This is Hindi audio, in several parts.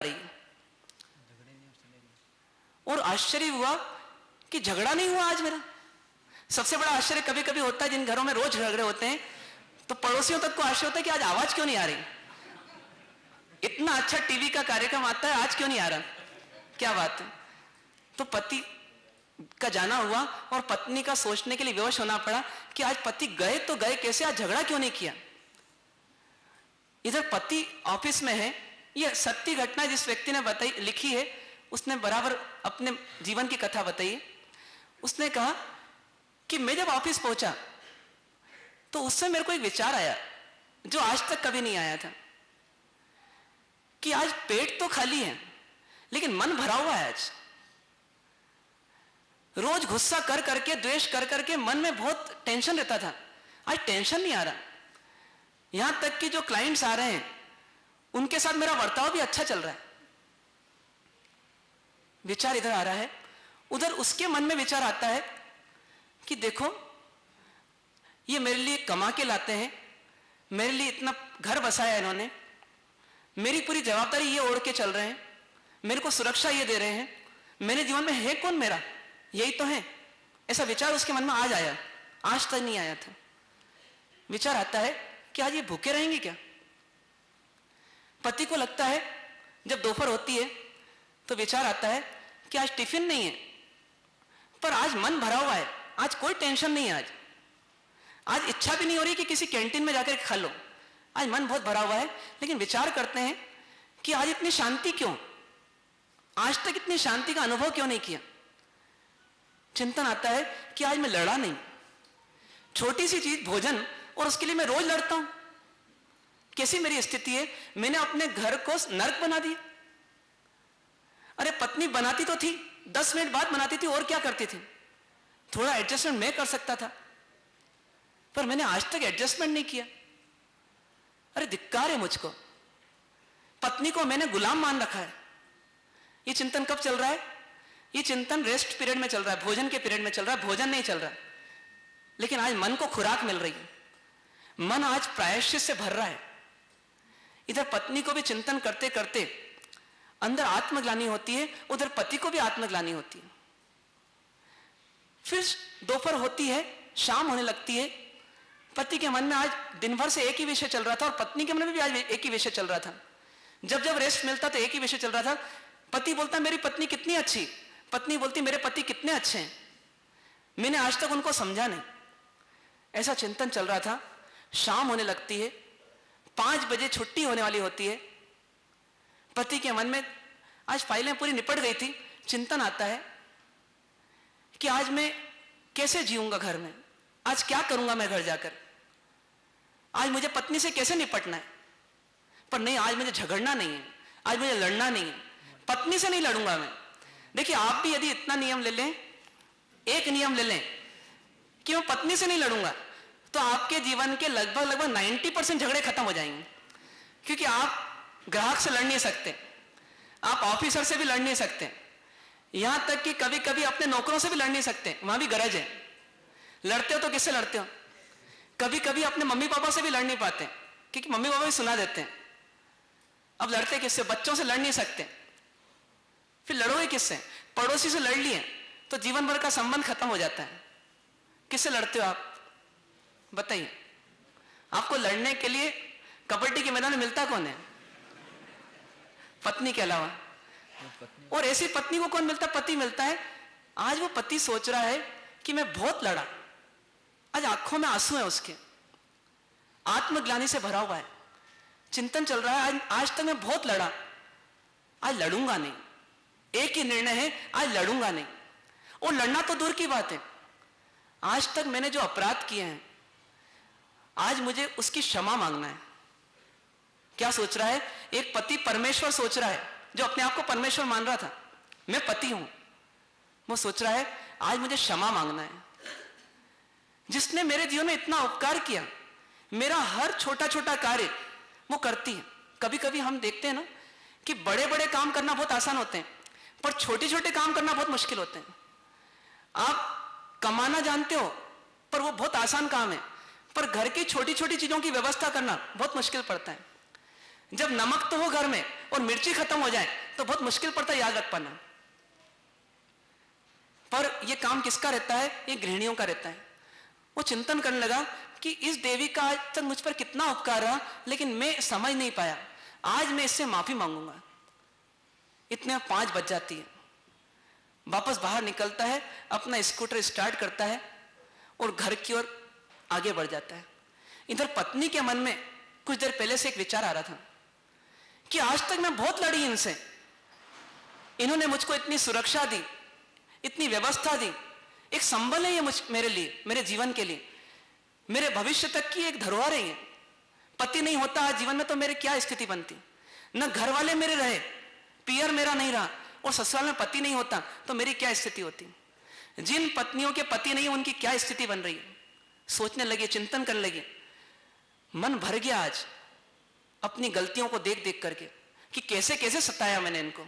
रही। और आश्चर्य हुआ कि झगड़ा नहीं हुआ आज मेरा। सबसे बड़ा आश्चर्य कभी कभी होता है जिन घरों में रोज झगड़े होते हैं तो पड़ोसियों तक को आश्चर्य होता है कि आज आवाज क्यों नहीं आ रही, इतना अच्छा टीवी का कार्यक्रम आता है आज क्यों नहीं आ रहा, क्या बात है। तो पति का जाना हुआ और पत्नी का सोचने के लिए विवश होना पड़ा कि आज पति गए तो गए कैसे, आज झगड़ा क्यों नहीं किया। इधर पति ऑफिस में है, यह सत्य घटना जिस व्यक्ति ने बताई लिखी है, उसने बराबर अपने जीवन की कथा बताई है। उसने कहा कि मैं जब ऑफिस पहुंचा तो उससे मेरे को एक विचार आया जो आज तक कभी नहीं आया था कि आज पेट तो खाली है लेकिन मन भरा हुआ है। आज रोज गुस्सा कर करके, द्वेष कर करके मन में बहुत टेंशन रहता था, आज टेंशन नहीं आ रहा। यहां तक कि जो क्लाइंट्स आ रहे हैं उनके साथ मेरा बर्ताव भी अच्छा चल रहा है। विचार इधर आ रहा है, उधर उसके मन में विचार आता है कि देखो ये मेरे लिए कमा के लाते हैं, मेरे लिए इतना घर बसाया इन्होंने, मेरी पूरी जवाबदारी ये ओढ़ के चल रहे हैं, मेरे को सुरक्षा ये दे रहे हैं, मेरे जीवन में है कौन, मेरा यही तो है। ऐसा विचार उसके मन में आज आया, आज तक नहीं आया था। विचार आता है कि आज ये भूखे रहेंगे क्या। पति को लगता है जब दोपहर होती है तो विचार आता है कि आज टिफिन नहीं है, पर आज मन भरा हुआ है, आज कोई टेंशन नहीं है, आज इच्छा भी नहीं हो रही कि किसी कैंटीन में जाकर खा लो, आज मन बहुत भरा हुआ है। लेकिन विचार करते हैं कि आज इतनी शांति क्यों, आज तक इतनी शांति का अनुभव क्यों नहीं किया। चिंतन आता है कि आज मैं लड़ा नहीं, छोटी सी चीज भोजन, और उसके लिए मैं रोज लड़ता हूं। कैसी मेरी स्थिति है, मैंने अपने घर को नर्क बना दिया। अरे पत्नी बनाती तो थी, 10 मिनट बाद बनाती थी, और क्या करती थी, थोड़ा एडजस्टमेंट मैं कर सकता था, पर मैंने आज तक एडजस्टमेंट नहीं किया। अरे धिक्कार है मुझको, पत्नी को मैंने गुलाम मान रखा है। ये चिंतन कब चल रहा है, ये चिंतन रेस्ट पीरियड में चल रहा है, भोजन के पीरियड में चल रहा है, भोजन नहीं चल रहा। लेकिन आज मन को खुराक मिल रही है, मन आज प्रायश्चित से भर रहा है। इधर पत्नी को भी चिंतन करते करते अंदर आत्मग्लानि होती है, उधर पति को भी आत्मग्लानि होती है। फिर दोपहर होती है, शाम होने लगती है, पति के मन में आज दिन भर से एक ही विषय चल रहा था और पत्नी के मन में भी आज एक ही विषय चल रहा था। जब जब रेस्ट मिलता तो एक ही विषय चल रहा था। पति बोलता मेरी पत्नी कितनी अच्छी, पत्नी बोलती मेरे पति कितने अच्छे हैं, मैंने आज तक उनको समझा नहीं। ऐसा चिंतन चल रहा था। शाम होने लगती है, 5 बजे छुट्टी होने वाली होती है। पति के मन में आज फाइलें पूरी निपट गई थी, चिंतन आता है कि आज मैं कैसे जीऊंगा घर में, आज क्या करूंगा मैं घर जाकर, आज मुझे पत्नी से कैसे निपटना है। पर नहीं, आज मुझे झगड़ना नहीं है, आज मुझे लड़ना नहीं है, पत्नी से नहीं लड़ूंगा मैं। देखिए आप भी यदि इतना नियम ले लें, एक नियम ले लें कि मैं पत्नी से नहीं लड़ूंगा, तो आपके जीवन के लगभग 90% झगड़े खत्म हो जाएंगे। क्योंकि आप ग्राहक से लड़ नहीं सकते, आप ऑफिसर से भी लड़ नहीं सकते, यहां तक कि कभी कभी अपने नौकरों से भी लड़ नहीं सकते, वहां भी गरज है। लड़ते हो तो किससे लड़ते हो, कभी कभी अपने मम्मी पापा से भी लड़ नहीं पाते क्योंकि मम्मी पापा भी सुना देते हैं। अब लड़ते किससे, बच्चों से लड़ नहीं सकते, फिर लड़ोगे किससे, पड़ोसी से लड़ लिए तो जीवन भर का संबंध खत्म हो जाता है। किससे लड़ते हो आप बताइए। आपको लड़ने के लिए कबड्डी के मैदान में मिलता कौन है, पत्नी के अलावा। और ऐसी पत्नी को कौन मिलता, पति मिलता है। आज वो पति सोच रहा है कि मैं बहुत लड़ा, आज आंखों में आंसू है उसके, आत्मग्लानि से भरा हुआ है, चिंतन चल रहा है आज तक मैं बहुत लड़ा, आज लड़ूंगा नहीं। एक ही निर्णय है, आज लड़ूंगा नहीं। और लड़ना तो दूर की बात है, आज तक मैंने जो अपराध किए हैं आज मुझे उसकी क्षमा मांगना है। क्या सोच रहा है, एक पति परमेश्वर सोच रहा है, जो अपने आप को परमेश्वर मान रहा था, मैं पति हूं, वो सोच रहा है आज मुझे क्षमा मांगना है। जिसने मेरे जीवन में इतना उपकार किया, मेरा हर छोटा छोटा कार्य वो करती है। कभी कभी हम देखते हैं ना कि बड़े बड़े काम करना बहुत आसान होते हैं, पर छोटे छोटे काम करना बहुत मुश्किल होते हैं। आप कमाना जानते हो पर वो बहुत आसान काम है, पर घर की छोटी छोटी चीजों की व्यवस्था करना बहुत मुश्किल पड़ता है। जब नमक तो हो घर में और मिर्ची खत्म हो जाए तो बहुत मुश्किल पड़ता है याद रख पाना। पर यह काम किसका रहता है? ये गृहिणियों का रहता है। वो चिंतन करने लगा कि इस देवी का आज तक मुझ पर कितना उपकार रहा, लेकिन मैं समझ नहीं पाया। आज मैं इससे माफी मांगूंगा। इतने 5 बज जाती है। वापस बाहर निकलता है, अपना स्कूटर स्टार्ट करता है और घर की ओर आगे बढ़ जाता है। इधर पत्नी के मन में कुछ देर पहले से एक विचार आ रहा था कि आज तक मैं बहुत लड़ी इनसे, इन्होंने मुझको इतनी सुरक्षा दी, इतनी व्यवस्था दी, एक संबल है ये मेरे लिए, मेरे जीवन के लिए, मेरे भविष्य तक की एक धरोहर है ये। पति नहीं होता आज जीवन में तो मेरी क्या स्थिति बनती? न घर वाले मेरे रहे, पियर मेरा नहीं रहा, और ससुराल में पति नहीं होता तो मेरी क्या स्थिति होती? जिन पत्नियों के पति नहीं उनकी क्या स्थिति बन रही है? सोचने लगे, चिंतन करने लगे। मन भर गया आज अपनी गलतियों को देख देख करके कि कैसे कैसे सताया मैंने इनको।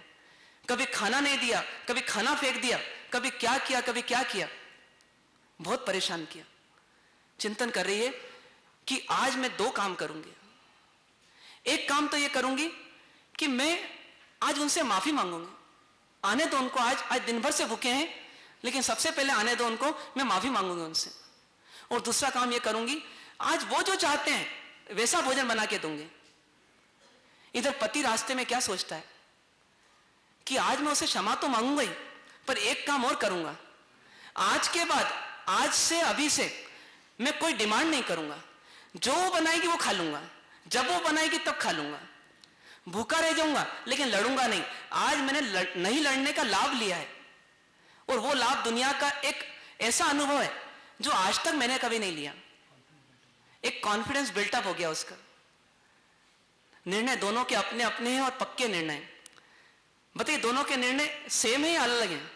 कभी खाना नहीं दिया, कभी खाना फेंक दिया, कभी क्या किया, कभी क्या किया। बहुत परेशान किया। चिंतन कर रही है कि आज मैं 2 काम करूंगी। एक काम तो ये करूंगी कि मैं आज उनसे माफी मांगूंगी। आने दो उनको, आज दिन भर से भूखे हैं, लेकिन सबसे पहले आने दो उनको, मैं माफी मांगूंगी उनसे। और दूसरा काम ये करूंगी, आज वो जो चाहते हैं वैसा भोजन बना के दूंगी। इधर पति रास्ते में क्या सोचता है कि आज मैं उसे क्षमा तो मांगूंगा ही, पर एक काम और करूंगा। आज के बाद, आज से, अभी से मैं कोई डिमांड नहीं करूंगा। जो वो बनाएगी वो खा लूंगा, जब वो बनाएगी तब खा लूंगा। भूखा रह जाऊंगा लेकिन लड़ूंगा नहीं। आज मैंने नहीं लड़ने का लाभ लिया है, और वो लाभ दुनिया का एक ऐसा अनुभव है जो आज तक मैंने कभी नहीं लिया। एक कॉन्फिडेंस बिल्टअप हो गया उसका। निर्णय दोनों के अपने अपने हैं और पक्के निर्णय। बताइए, दोनों के निर्णय सेम है या अलग हैं?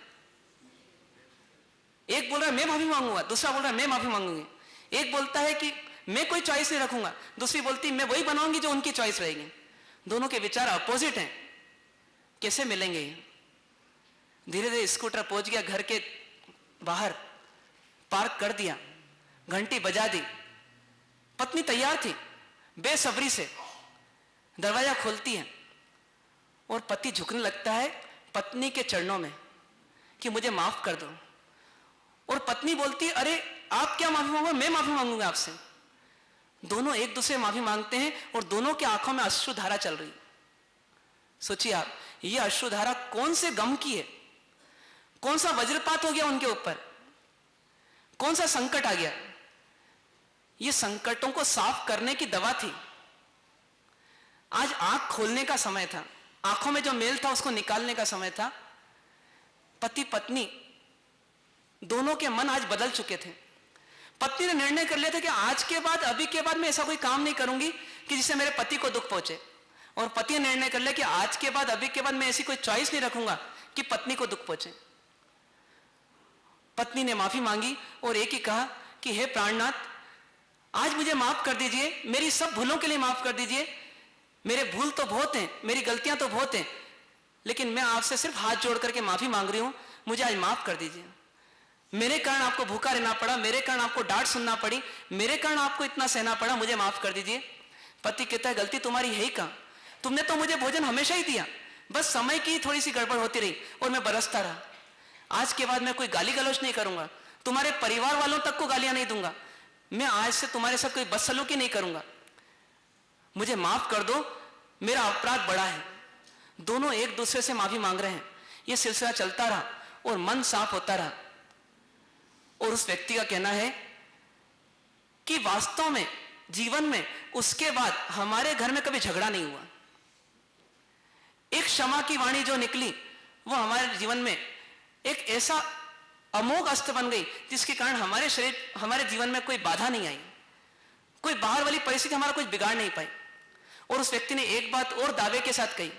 एक बोल रहा है मैं माफी मांगूंगा, दूसरा बोल रहा है मैं माफी मांगूंगी। एक बोलता है कि मैं कोई चॉइस नहीं रखूंगा, दूसरी बोलती मैं वही बनाऊंगी जो उनकी चॉइस रहेगी। दोनों के विचार अपोजिट हैं। कैसे मिलेंगे? धीरे धीरे स्कूटर पहुंच गया घर के बाहर, पार्क कर दिया, घंटी बजा दी। पत्नी तैयार थी, बेसब्री से दरवाजा खोलती है और पति झुकने लगता है पत्नी के चरणों में कि मुझे माफ कर दो। और पत्नी बोलती है अरे आप क्या माफी मांगोगे, मैं माफी मांगूंगा आपसे। दोनों एक दूसरे माफी मांगते हैं और दोनों की आंखों में अश्रुधारा चल रही। सोचिए आप, ये अश्रुधारा कौन से गम की है? कौन सा वज्रपात हो गया उनके ऊपर? कौन सा संकट आ गया? ये संकटों को साफ करने की दवा थी। आज आंख खोलने का समय था, आंखों में जो मेल था उसको निकालने का समय था। पति पत्नी दोनों के मन आज बदल चुके थे। पत्नी ने निर्णय कर लिया था कि आज के बाद, अभी के बाद मैं ऐसा कोई काम नहीं करूंगी कि जिससे मेरे पति को दुख पहुंचे। और पति ने निर्णय कर लिया कि आज के बाद, अभी के बाद मैं ऐसी कोई चॉइस नहीं रखूंगा कि पत्नी को दुख पहुंचे। पत्नी ने माफी मांगी और एक ही कहा कि हे प्राणनाथ, आज मुझे माफ कर दीजिए, मेरी सब भूलों के लिए माफ कर दीजिए। मेरे भूल तो बहुत हैं, मेरी गलतियां तो बहुत हैं, लेकिन मैं आपसे सिर्फ हाथ जोड़ करके माफी मांग रही हूं, मुझे आज माफ कर दीजिए। मेरे कारण आपको भूखा रहना पड़ा, मेरे कारण आपको डांट सुनना पड़ी, मेरे कारण आपको इतना सहना पड़ा, मुझे माफ कर दीजिए। पति कहता है गलती तुम्हारी है ही कहां? तुमने तो मुझे भोजन हमेशा ही दिया, बस समय की थोड़ी सी गड़बड़ होती रही और मैं बरसता रहा। आज के बाद मैं कोई गाली गलौज नहीं करूंगा, तुम्हारे परिवार वालों तक को गालियां नहीं दूंगा, मैं आज से तुम्हारे साथ कोई बदसलूकी नहीं करूंगा, मुझे माफ कर दो, मेरा अपराध बड़ा है। दोनों एक दूसरे से माफी मांग रहे हैं। यह सिलसिला चलता रहा और मन साफ होता रहा। और उस व्यक्ति का कहना है कि वास्तव में जीवन में उसके बाद हमारे घर में कभी झगड़ा नहीं हुआ। एक क्षमा की वाणी जो निकली वो हमारे जीवन में एक ऐसा अमोघ अस्त्र बन गई जिसके कारण हमारे शरीर, हमारे जीवन में कोई बाधा नहीं आई, कोई बाहर वाली परिस्थिति हमारा कुछ बिगाड़ नहीं पाई। और उस व्यक्ति ने एक बात और दावे के साथ कही।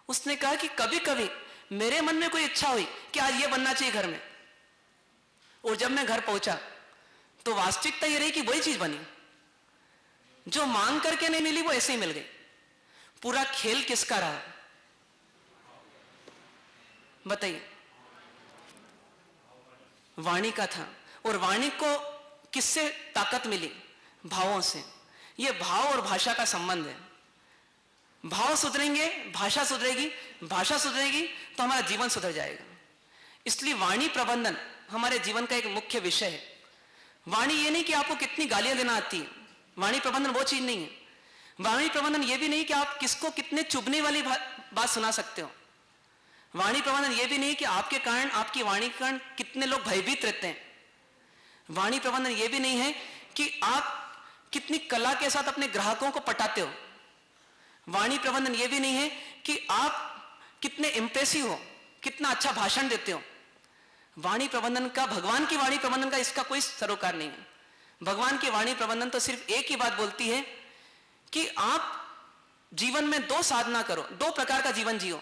उसने कहा कि कभी कभी मेरे मन में कोई इच्छा हुई कि आज ये बनना चाहिए घर में, और जब मैं घर पहुंचा तो वास्तविकता ये रही कि वही चीज बनी। जो मांग करके नहीं मिली वो ऐसे ही मिल गई। पूरा खेल किसका रहा बताइए? वाणी का था। और वाणी को किससे ताकत मिली? भावों से। यह भाव और भाषा का संबंध है। भाव सुधरेंगे, भाषा सुधरेगी, भाषा सुधरेगी तो हमारा जीवन सुधर जाएगा। इसलिए वाणी प्रबंधन हमारे जीवन का एक मुख्य विषय है। वाणी ये नहीं कि आपको कितनी गालियां देना आती है, वाणी प्रबंधन वो चीज नहीं है। वाणी प्रबंधन ये भी नहीं कि आप किसको कितने चुभने वाली बात सुना सकते हो। वाणी प्रबंधन ये भी नहीं कि आपके कारण, आपकी वाणी के कारण कितने लोग भयभीत रहते हैं। वाणी प्रबंधन ये भी नहीं है कि आप कितनी कला के साथ अपने ग्राहकों को पटाते हो। वाणी प्रबंधन ये भी नहीं है कि आप कितने इंप्रेसिव हो, कितना अच्छा भाषण देते हो। वाणी प्रबंधन का, भगवान की वाणी प्रबंधन का इसका कोई सरोकार नहीं है। भगवान की वाणी प्रबंधन तो सिर्फ एक ही बात बोलती है कि आप जीवन में दो साधना करो, दो प्रकार का जीवन जियो।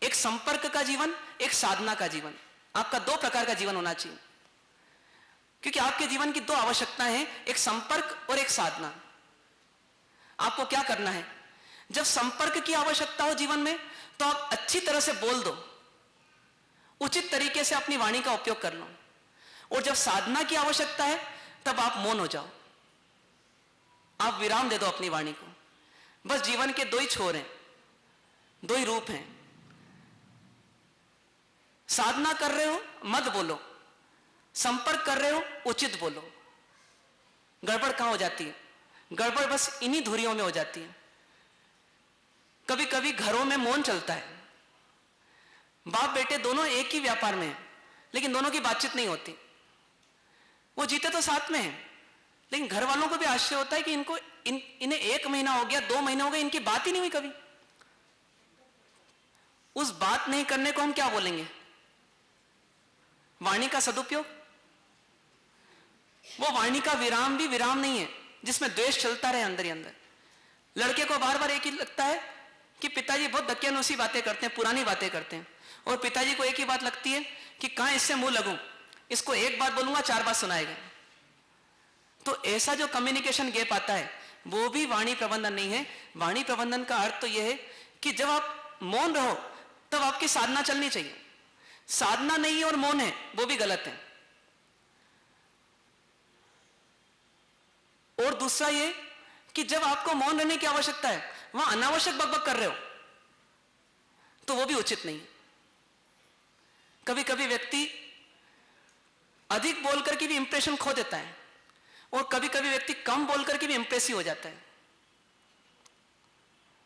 एक संपर्क का जीवन, एक साधना का जीवन। आपका दो प्रकार का जीवन होना चाहिए, क्योंकि आपके जीवन की दो आवश्यकताएं हैं, एक संपर्क और एक साधना। आपको क्या करना है? जब संपर्क की आवश्यकता हो जीवन में तो आप अच्छी तरह से बोल दो, उचित तरीके से अपनी वाणी का उपयोग कर लो। और जब साधना की आवश्यकता है तब आप मौन हो जाओ, आप विराम दे दो अपनी वाणी को। बस जीवन के दो ही छोर हैं, दो ही रूप हैं। साधना कर रहे हो मत बोलो, संपर्क कर रहे हो उचित बोलो। गड़बड़ कहां हो जाती है? गड़बड़ बस इन्हीं धुरियों में हो जाती है। कभी कभी घरों में मौन चलता है, बाप बेटे दोनों एक ही व्यापार में हैं, लेकिन दोनों की बातचीत नहीं होती। वो जीते तो साथ में हैं, लेकिन घर वालों को भी आश्चर्य होता है कि इन्हें 1 महीना हो गया, 2 महीने हो गए, इनकी बात ही नहीं हुई कभी। उस बात नहीं करने को हम क्या बोलेंगे? वाणी का सदुपयोग। वो वाणी का विराम भी विराम नहीं है जिसमें द्वेष चलता रहे अंदर ही अंदर। लड़के को बार बार एक ही लगता है कि पिताजी बहुत दकियानूसी बातें करते हैं, पुरानी बातें करते हैं, और पिताजी को एक ही बात लगती है कि कहां इससे मुंह लगूं, इसको एक बात बोलूंगा 4 बात सुनाएगा। तो ऐसा जो कम्युनिकेशन गैप आता है वो भी वाणी प्रबंधन नहीं है। वाणी प्रबंधन का अर्थ तो यह है कि जब आप मौन रहो तब आपकी साधना चलनी चाहिए। साधना नहीं है और मौन है, वो भी गलत है। और दूसरा ये कि जब आपको मौन रहने की आवश्यकता है वहां अनावश्यक बकबक कर रहे हो तो वो भी उचित नहीं है। कभी कभी व्यक्ति अधिक बोल करके भी इंप्रेशन खो देता है, और कभी कभी व्यक्ति कम बोल करके भी इंप्रेसिव हो जाता है।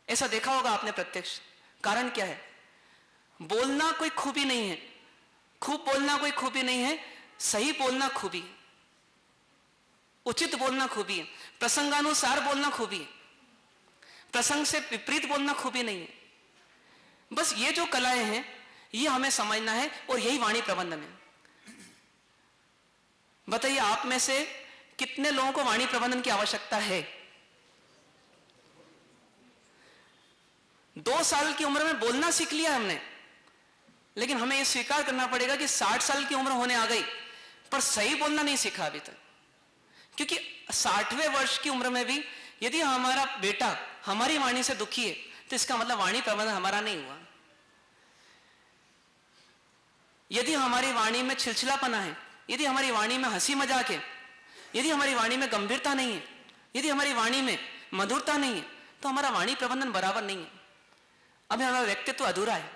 ऐसा देखा होगा आपने प्रत्यक्ष। कारण क्या है? बोलना कोई खूबी नहीं है, खूब बोलना कोई खूबी नहीं है, सही बोलना खूबी है, उचित बोलना खूबी है, प्रसंगानुसार बोलना खूबी है, प्रसंग से विपरीत बोलना खूबी नहीं है। बस ये जो कलाएं हैं ये हमें समझना है, और यही वाणी प्रबंधन है। बताइए आप में से कितने लोगों को वाणी प्रबंधन की आवश्यकता है? 2 साल की उम्र में बोलना सीख लिया हमने, लेकिन हमें यह स्वीकार करना पड़ेगा कि 60 साल की उम्र होने आ गई पर सही बोलना नहीं सीखा अभी तक। क्योंकि 60वें वर्ष की उम्र में भी यदि हमारा बेटा हमारी वाणी से दुखी है तो इसका मतलब वाणी प्रबंधन हमारा नहीं हुआ। यदि हमारी वाणी में छिलछिलापना है, यदि हमारी वाणी में हंसी मजाक है, यदि हमारी वाणी में गंभीरता नहीं है, यदि हमारी वाणी में मधुरता नहीं है, तो हमारा वाणी प्रबंधन बराबर नहीं है। अभी हमारा व्यक्तित्व अधूरा है,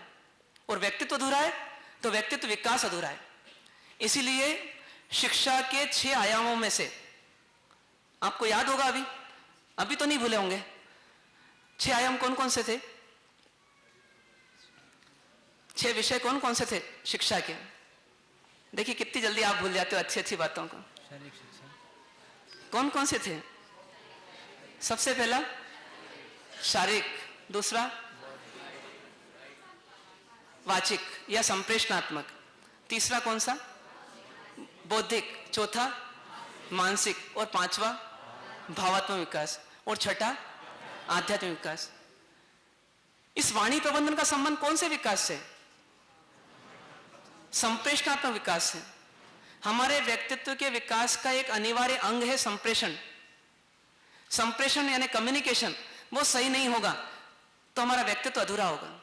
और व्यक्तित्व अधूरा है तो व्यक्तित्व विकास अधूरा है। इसीलिए शिक्षा के 6 आयामों में से आपको याद होगा, अभी तो नहीं भूले होंगे, 6 आयाम कौन कौन से थे? 6 विषय कौन कौन से थे शिक्षा के? देखिए कितनी जल्दी आप भूल जाते हो अच्छी अच्छी बातों को। कौन कौन से थे? सबसे पहला शारीरिक, दूसरा वाचिक या संप्रेषणात्मक, तीसरा कौन सा? बौद्धिक, चौथा मानसिक, और 5वां भावात्मक विकास, और छठा आध्यात्मिक विकास। इस वाणी प्रबंधन का संबंध कौन से विकास से? संप्रेषणात्मक विकास से। हमारे व्यक्तित्व के विकास का एक अनिवार्य अंग है संप्रेषण। संप्रेषण यानी कम्युनिकेशन, वो सही नहीं होगा तो हमारा व्यक्तित्व अधूरा होगा।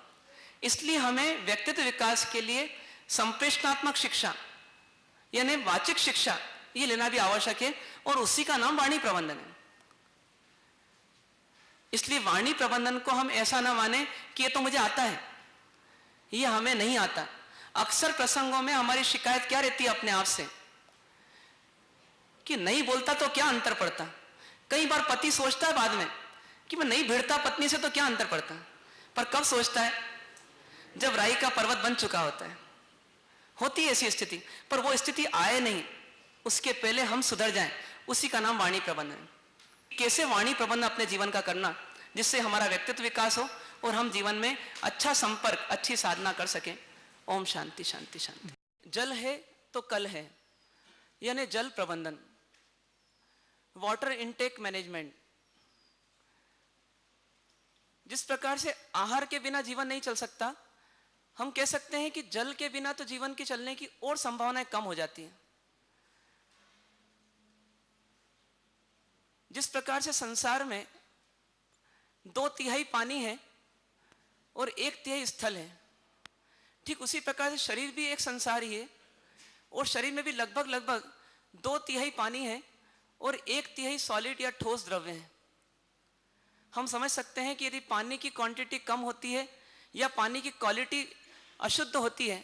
इसलिए हमें व्यक्तित्व विकास के लिए संप्रेषणात्मक शिक्षा यानी वाचिक शिक्षा ये लेना भी आवश्यक है, और उसी का नाम वाणी प्रबंधन है। इसलिए वाणी प्रबंधन को हम ऐसा ना माने कि ये तो मुझे आता है, ये हमें नहीं आता। अक्सर प्रसंगों में हमारी शिकायत क्या रहती है अपने आप से कि नहीं बोलता तो क्या अंतर पड़ता। कई बार पति सोचता है बाद में कि मैं नहीं भिड़ता पत्नी से तो क्या अंतर पड़ता, पर कब सोचता है? जब राई का पर्वत बन चुका होता है। होती है ऐसी स्थिति, पर वो स्थिति आए नहीं, उसके पहले हम सुधर जाएं, उसी का नाम वाणी प्रबंधन है। कैसे वाणी प्रबंधन अपने जीवन का करना जिससे हमारा व्यक्तित्व विकास हो और हम जीवन में अच्छा संपर्क, अच्छी साधना कर सकें। ओम शांति शांति शांति। जल है तो कल है, यानी जल प्रबंधन, वाटर इनटेक मैनेजमेंट। जिस प्रकार से आहार के बिना जीवन नहीं चल सकता, हम कह सकते हैं कि जल के बिना तो जीवन की चलने की और संभावनाएं कम हो जाती हैं। जिस प्रकार से संसार में 2/3 पानी है और 1/3 स्थल है, ठीक उसी प्रकार से शरीर भी एक संसार ही है और शरीर में भी लगभग 2/3 पानी है और 1/3 सॉलिड या ठोस द्रव्य है। हम समझ सकते हैं कि यदि पानी की क्वांटिटी कम होती है या पानी की क्वालिटी अशुद्ध होती है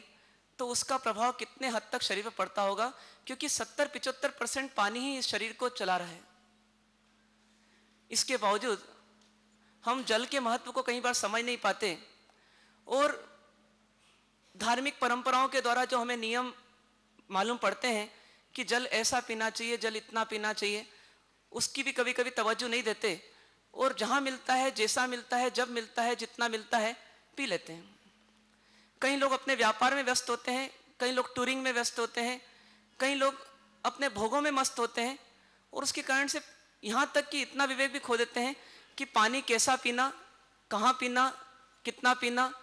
तो उसका प्रभाव कितने हद तक शरीर पर पड़ता होगा, क्योंकि 70-75% पानी ही इस शरीर को चला रहा है। इसके बावजूद हम जल के महत्व को कई बार समझ नहीं पाते और धार्मिक परंपराओं के द्वारा जो हमें नियम मालूम पड़ते हैं कि जल ऐसा पीना चाहिए, जल इतना पीना चाहिए, उसकी भी कभी कभी तवज्जो नहीं देते और जहां मिलता है, जैसा मिलता है, जब मिलता है, जितना मिलता है पी लेते हैं। कई लोग अपने व्यापार में व्यस्त होते हैं, कई लोग टूरिंग में व्यस्त होते हैं, कई लोग अपने भोगों में मस्त होते हैं और उसके कारण से यहां तक कि इतना विवेक भी खो देते हैं कि पानी कैसा पीना, कहां पीना, कितना पीना।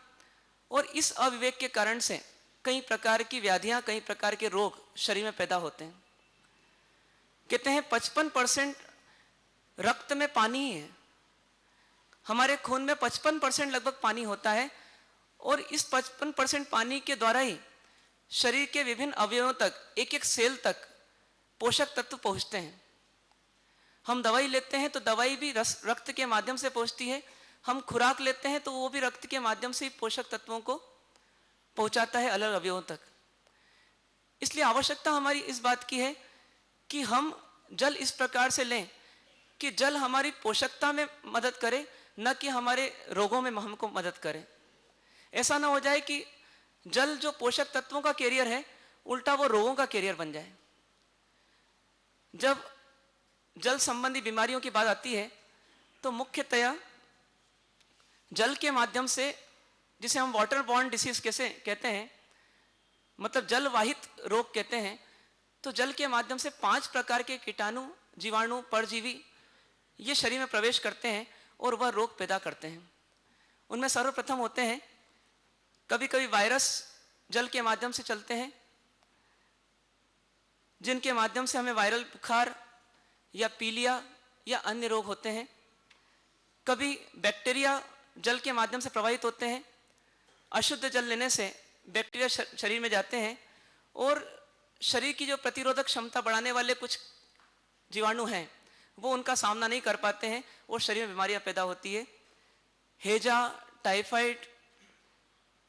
और इस अविवेक के कारण से कई प्रकार की व्याधियां, कई प्रकार के रोग शरीर में पैदा होते हैं। कहते हैं 55% रक्त में पानी ही है, हमारे खून में 55% लगभग पानी होता है और इस 55% पानी के द्वारा ही शरीर के विभिन्न अवयवों तक, एक एक सेल तक पोषक तत्व पहुंचते हैं। हम दवाई लेते हैं तो दवाई भी रक्त के माध्यम से पहुंचती है, हम खुराक लेते हैं तो वो भी रक्त के माध्यम से ही पोषक तत्वों को पहुंचाता है अलग अवयवों तक। इसलिए आवश्यकता हमारी इस बात की है कि हम जल इस प्रकार से लें कि जल हमारी पोषकता में मदद करे, न कि हमारे रोगों में हमको मदद करे। ऐसा ना हो जाए कि जल जो पोषक तत्वों का कैरियर है, उल्टा वो रोगों का कैरियर बन जाए। जब जल संबंधी बीमारियों की बात आती है तो मुख्यतया जल के माध्यम से, जिसे हम वाटर बॉर्न डिसीज कैसे कहते हैं, मतलब जल वाहित रोग कहते हैं, तो जल के माध्यम से 5 प्रकार के कीटाणु, जीवाणु, परजीवी ये शरीर में प्रवेश करते हैं और वह रोग पैदा करते हैं। उनमें सर्वप्रथम होते हैं, कभी कभी वायरस जल के माध्यम से चलते हैं, जिनके माध्यम से हमें वायरल बुखार या पीलिया या अन्य रोग होते हैं। कभी बैक्टीरिया जल के माध्यम से प्रवाहित होते हैं, अशुद्ध जल लेने से बैक्टीरिया शरीर में जाते हैं और शरीर की जो प्रतिरोधक क्षमता बढ़ाने वाले कुछ जीवाणु हैं वो उनका सामना नहीं कर पाते हैं और शरीर में बीमारियां पैदा होती है। हेजा, टाइफाइड,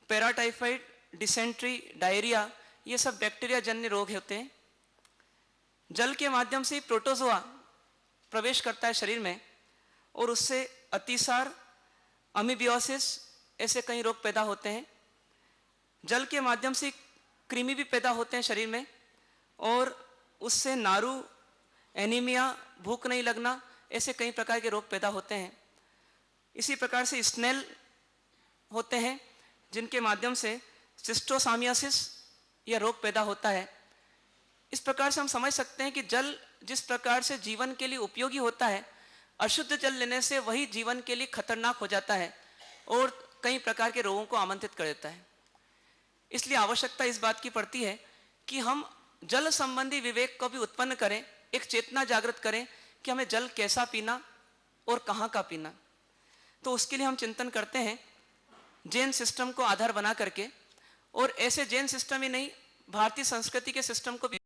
पैराटाइफाइड, डिसेंट्री, डायरिया, ये सब बैक्टीरिया जन्य रोग होते हैं। जल के माध्यम से प्रोटोजोआ प्रवेश करता है शरीर में और उससे अतिसार, अमीबियोसिस, ऐसे कई रोग पैदा होते हैं। जल के माध्यम से कृमि भी पैदा होते हैं शरीर में और उससे नारू, एनीमिया, भूख नहीं लगना, ऐसे कई प्रकार के रोग पैदा होते हैं। इसी प्रकार से स्नेल होते हैं जिनके माध्यम से सिस्टोसामियासिस यह रोग पैदा होता है। इस प्रकार से हम समझ सकते हैं कि जल जिस प्रकार से जीवन के लिए उपयोगी होता है, अशुद्ध जल लेने से वही जीवन के लिए खतरनाक हो जाता है और कई प्रकार के रोगों को आमंत्रित कर देता है। इसलिए आवश्यकता इस बात की पड़ती है कि हम जल संबंधी विवेक को भी उत्पन्न करें, एक चेतना जागृत करें कि हमें जल कैसा पीना और कहाँ का पीना। तो उसके लिए हम चिंतन करते हैं जैन सिस्टम को आधार बना करके, और ऐसे जैन सिस्टम ही नहीं, भारतीय संस्कृति के सिस्टम को भी